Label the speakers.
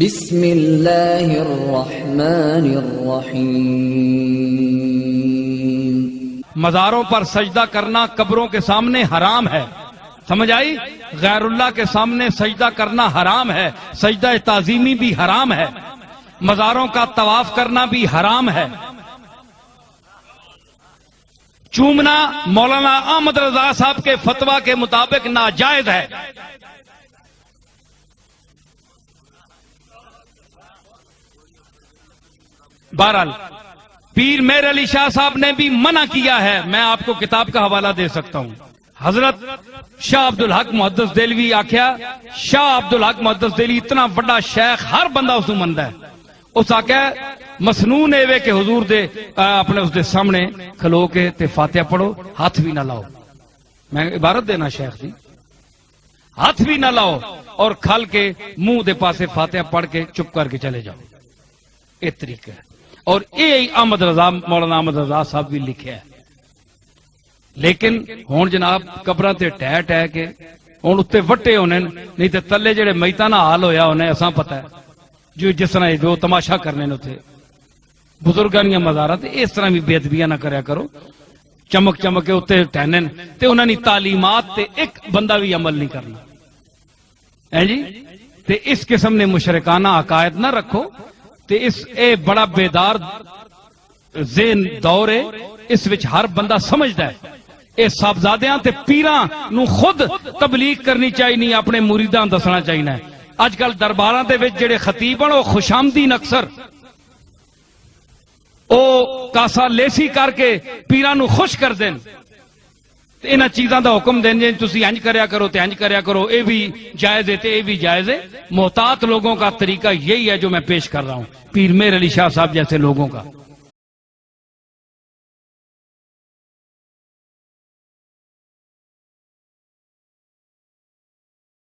Speaker 1: بسم اللہ الرحمن الرحیم۔
Speaker 2: مزاروں پر سجدہ کرنا قبروں کے سامنے حرام ہے، سمجھ آئی؟ غیر اللہ کے سامنے سجدہ کرنا حرام ہے، سجدہ تعظیمی بھی حرام ہے، مزاروں کا طواف کرنا بھی حرام ہے۔ چومنا مولانا احمد رضا صاحب کے فتویٰ کے مطابق ناجائز ہے۔ بہرحال پیر میر علی شاہ صاحب نے بھی منع کیا ہے، میں آپ کو کتاب کا حوالہ دے سکتا ہوں۔ حضرت شاہ عبدالحق محدث دہلوی آکھیا، شاہ عبدالحق محدث دہلوی اتنا بڑا شیخ، ہر بندہ اس مندہ ہے۔ اس آکھیا مسنون ایوے کہ حضور دے اپنے اس دے سامنے کھلو کے تے فاتحہ پڑھو، ہاتھ بھی نہ لاؤ۔ میں عبارت دینا شیخ دی، ہاتھ بھی نہ لاؤ اور کھل کے منہ دے پاسے فاتحہ پڑھ کے چپ کر کے چلے جاؤ۔ یہ طریقہ ہے، اور یہ احمد رضا مولانا احمد رضا صاحب بھی لکھے ہے۔ لیکن ہون جناب قبراں تے ٹہ ٹہ کے ہون اتنے وٹے ہونے، نہیں تے تلے جڑے میتاں نہ حال ہویا ہونے اساں پتہ ہے، جو جس طرح جو تماشا کرنے نے اتنے بزرگانیاں مزارات اس طرح بھی بے ادبیاں نہ کریا کرو، چمک چمک کے اتنے ٹہنن تے انہاں دی تعلیمات تے ایک بندہ بھی عمل نہیں کرنا ہے جی۔ تے اس قسم نے مشرکانہ عقائد نہ رکھو، تے اس اے بڑا بیدار ذہن دور ہے، اس وچ ہر بندہ سمجھدا ہے۔ اے صاحبزادیاں تے پیراں نو خود تبلیغ کرنی چاہیے، اپنے مریداں دسنا چاہیے۔ اج کل درباراں دے وچ جڑے خطیب ہن او خوشامدین اکثر او کاسا لیسی کر کے پیراں نو خوش کر دین، تے انہاں چیزاں دا حکم دین جے تسی انج کریا کرو تے انج کریا کرو، اے بھی جائز ہے تے اے بھی جائز ہے۔ محتاط لوگوں کا طریقہ یہی ہے جو میں پیش کر رہا ہوں، پیر میر علی شاہ صاحب جیسے لوگوں کا۔